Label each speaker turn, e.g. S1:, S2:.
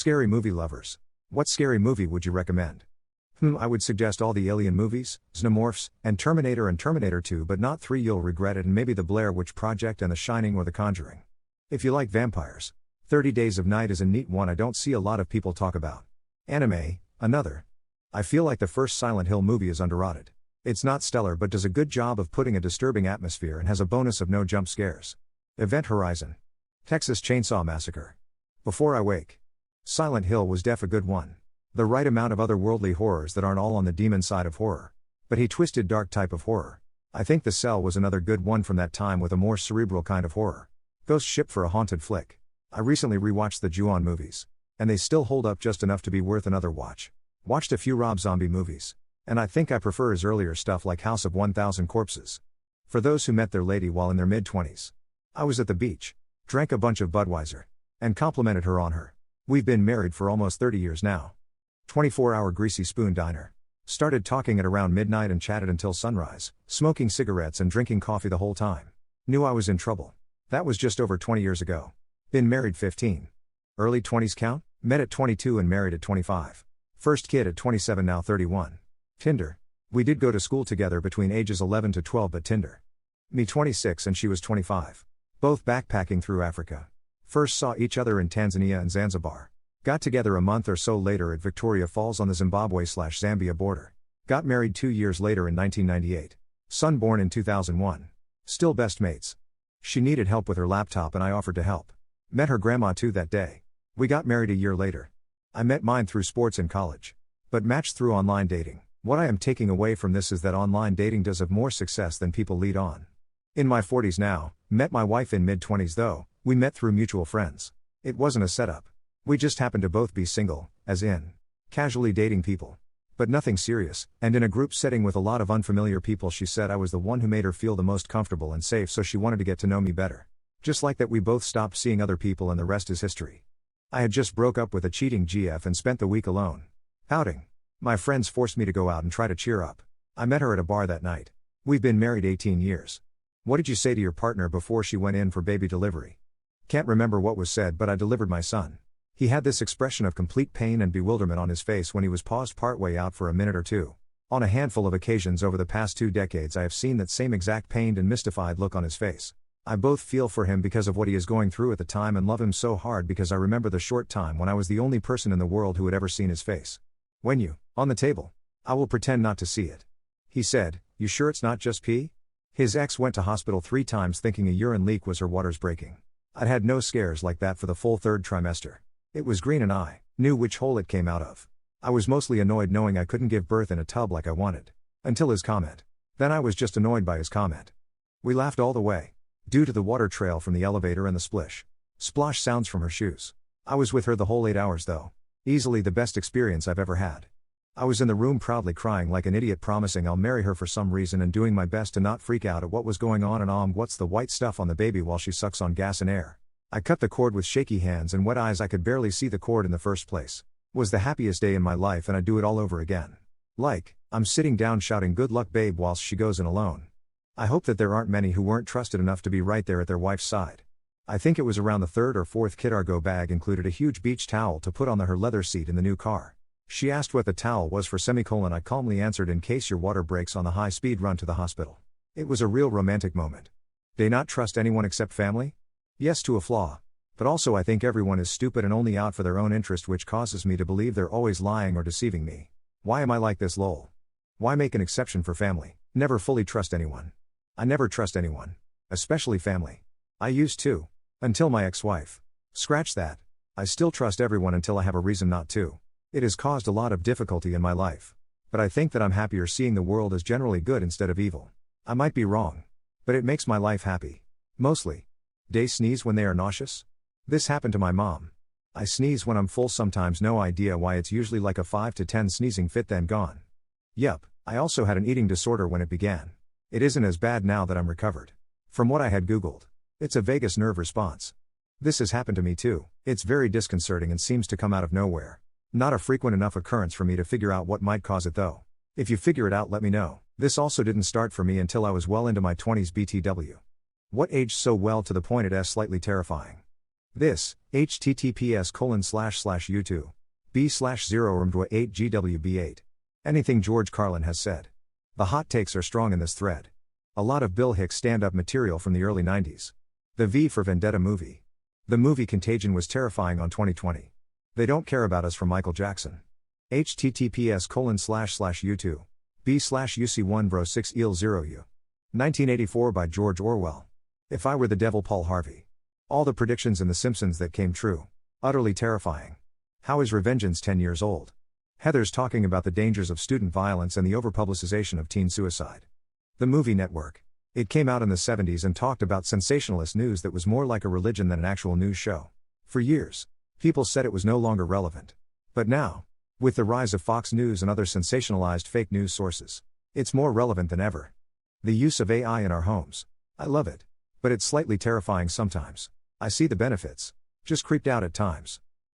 S1: Scary movie lovers. What scary movie would you recommend? I would suggest all the Alien movies, Xenomorphs, and Terminator 2, but not 3. You'll regret it, and maybe The Blair Witch Project and The Shining or The Conjuring. If you like vampires, 30 Days of Night is a neat one I don't see a lot of people talk about. Anime, another. I feel like the first Silent Hill movie is underrated. It's not stellar but does a good job of putting a disturbing atmosphere and has a bonus of no jump scares. Event Horizon. Texas Chainsaw Massacre. Before I Wake. Silent Hill was a good one. The right amount of otherworldly horrors that aren't all on the demon side of horror. But he twisted dark type of horror. I think The Cell was another good one from that time with a more cerebral kind of horror. Ghost Ship for a haunted flick. I recently rewatched the Ju-on movies. And they still hold up just enough to be worth another watch. Watched a few Rob Zombie movies. And I think I prefer his earlier stuff like House of 1000 Corpses. For those who met their lady while in their mid-20s. I was at the beach. Drank a bunch of Budweiser. And complimented her on her. We've been married for almost 30 years now. 24-hour Greasy Spoon Diner. Started talking at around midnight and chatted until sunrise, smoking cigarettes and drinking coffee the whole time. Knew I was in trouble. That was just over 20 years ago. Been married 15. Early 20s count? Met at 22 and married at 25. First kid at 27, now 31. Tinder. We did go to school together between ages 11 to 12 but Tinder. Me 26 and she was 25. Both backpacking through Africa. First saw each other in Tanzania and Zanzibar. Got together a month or so later at Victoria Falls on the Zimbabwe/Zambia border. Got married 2 years later in 1998. Son born in 2001. Still best mates. She needed help with her laptop and I offered to help. Met her grandma too that day. We got married a year later. I met mine through sports in college. But matched through online dating. What I am taking away from this is that online dating does have more success than people lead on. In my 40s now, met my wife in mid-20s though. We met through mutual friends. It wasn't a setup. We just happened to both be single, as in, casually dating people. But nothing serious, and in a group setting with a lot of unfamiliar people. She said I was the one who made her feel the most comfortable and safe, so she wanted to get to know me better. Just like that, we both stopped seeing other people and the rest is history. I had just broke up with a cheating GF and spent the week alone. Pouting. My friends forced me to go out and try to cheer up. I met her at a bar that night. We've been married 18 years. What did you say to your partner before she went in for baby delivery? Can't remember what was said, but I delivered my son. He had this expression of complete pain and bewilderment on his face when he was paused partway out for a minute or two. On a handful of occasions over the past 2 decades I have seen that same exact pained and mystified look on his face. I both feel for him because of what he is going through at the time and love him so hard because I remember the short time when I was the only person in the world who had ever seen his face. When you, on the table. I will pretend not to see it. He said, "You sure it's not just pee?" His ex went to hospital 3 times thinking a urine leak was her waters breaking. I'd had no scares like that for the full 3rd trimester. It was green and I knew which hole it came out of. I was mostly annoyed knowing I couldn't give birth in a tub like I wanted. Until his comment. Then I was just annoyed by his comment. We laughed all the way. Due to the water trail from the elevator and the splash sounds from her shoes. I was with her the whole 8 hours though. Easily the best experience I've ever had. I was in the room proudly crying like an idiot, promising I'll marry her for some reason and doing my best to not freak out at what was going on and what's the white stuff on the baby while she sucks on gas and air. I cut the cord with shaky hands and wet eyes. I could barely see the cord in the first place. Was the happiest day in my life and I'd do it all over again. Like, I'm sitting down shouting good luck babe whilst she goes in alone. I hope that there aren't many who weren't trusted enough to be right there at their wife's side. I think it was around the 3rd or 4th Kidargo bag included a huge beach towel to put on her leather seat in the new car. She asked what the towel was for I calmly answered, in case your water breaks on the high-speed run to the hospital. It was a real romantic moment. They not trust anyone except family? Yes, to a flaw. But also I think everyone is stupid and only out for their own interest, which causes me to believe they're always lying or deceiving me. Why am I like this lol? Why make an exception for family? Never fully trust anyone. I never trust anyone. Especially family. I used to. Until my ex-wife. Scratch that. I still trust everyone until I have a reason not to. It has caused a lot of difficulty in my life. But I think that I'm happier seeing the world as generally good instead of evil. I might be wrong. But it makes my life happy. Mostly. They sneeze when they are nauseous? This happened to my mom. I sneeze when I'm full sometimes, no idea why, it's usually like a 5 to 10 sneezing fit then gone. Yup, I also had an eating disorder when it began. It isn't as bad now that I'm recovered. From what I had googled. It's a vagus nerve response. This has happened to me too. It's very disconcerting and seems to come out of nowhere. Not a frequent enough occurrence for me to figure out what might cause it though. If you figure it out, let me know. This also didn't start for me until I was well into my 20s BTW. What aged so well to the point it is slightly terrifying? This, https://u2. b/0rmdwa8gwb8. Anything George Carlin has said. The hot takes are strong in this thread. A lot of Bill Hicks stand-up material from the early 90s. The V for Vendetta movie. The movie Contagion was terrifying on 2020. They don't care about us from Michael Jackson. https://u2. b/uc1bro6il0u. 1984 by George Orwell. If I Were the Devil, Paul Harvey. All the predictions in The Simpsons that came true. Utterly terrifying. How is Revengeance 10 years old? Heather's talking about the dangers of student violence and the overpublicization of teen suicide. The Movie Network. It came out in the 70s and talked about sensationalist news that was more like a religion than an actual news show. For years, people said it was no longer relevant. But now, with the rise of Fox News and other sensationalized fake news sources, it's more relevant than ever. The use of AI in our homes. I love it. But it's slightly terrifying sometimes. I see the benefits. Just creeped out at times.